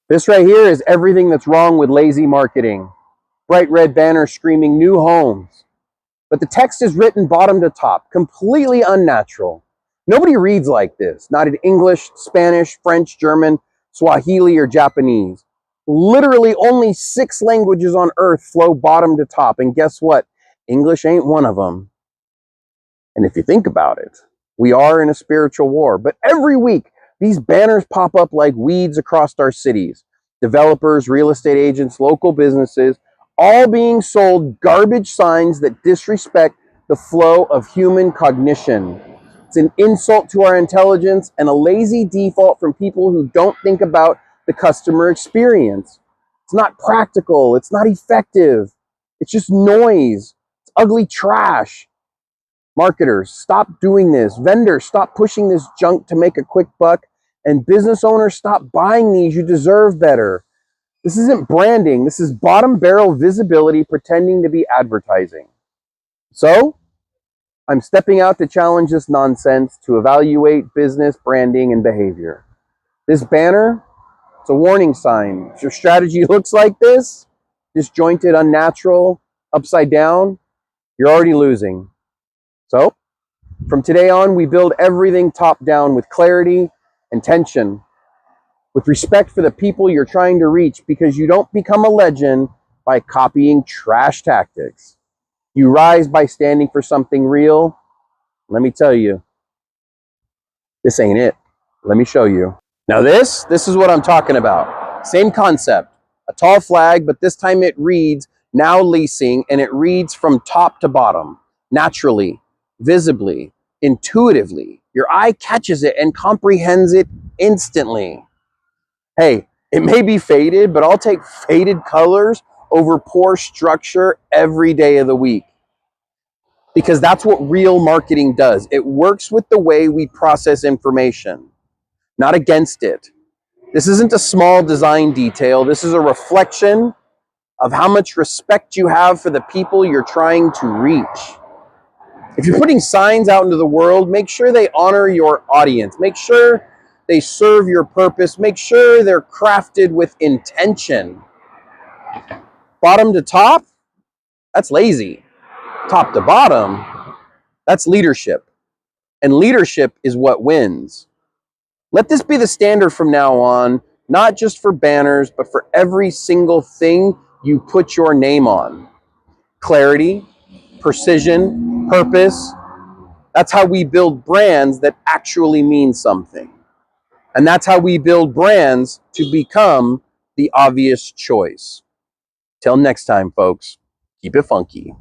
This right here is everything that's wrong with lazy marketing. Bright red banners screaming new homes. But the text is written bottom to top, completely unnatural. Nobody reads like this, not in English, Spanish, French, German, Swahili, or Japanese. Literally only 6 languages on earth flow bottom to top, and guess what? English ain't one of them. And if you think about it, we are in a spiritual war, but every week these banners pop up like weeds across our cities. Developers, real estate agents, local businesses, all being sold garbage signs that disrespect the flow of human cognition. It's an insult to our intelligence and a lazy default from people who don't think about the customer experience. It's not practical. It's not effective. It's just noise. It's ugly trash. Marketers, stop doing this. Vendors, stop pushing this junk to make a quick buck. And business owners, stop buying these. You deserve better. This isn't branding. This is bottom barrel visibility pretending to be advertising. So, I'm stepping out to challenge this nonsense, to evaluate business, branding, and behavior. This banner, it's a warning sign. If your strategy looks like this, disjointed, unnatural, upside down, you're already losing. So, from today on, we build everything top down with clarity, intention, with respect for the people you're trying to reach, because you don't become a legend by copying trash tactics. You rise by standing for something real. Let me tell you, this ain't it. Let me show you. Now this is what I'm talking about. Same concept, a tall flag, but this time it reads now leasing, and it reads from top to bottom, naturally, visibly, intuitively. Your eye catches it and comprehends it instantly. Hey, it may be faded, but I'll take faded colors over poor structure every day of the week. Because that's what real marketing does. It works with the way we process information, not against it. This isn't a small design detail. This is a reflection of how much respect you have for the people you're trying to reach. If you're putting signs out into the world, make sure they honor your audience. Make sure they serve your purpose. Make sure they're crafted with intention. Bottom to top, that's lazy. Top to bottom, that's leadership. And leadership is what wins. Let this be the standard from now on, not just for banners, but for every single thing you put your name on. Clarity, precision, purpose. That's how we build brands that actually mean something. And that's how we build brands to become the obvious choice. Till next time, folks, keep it funky.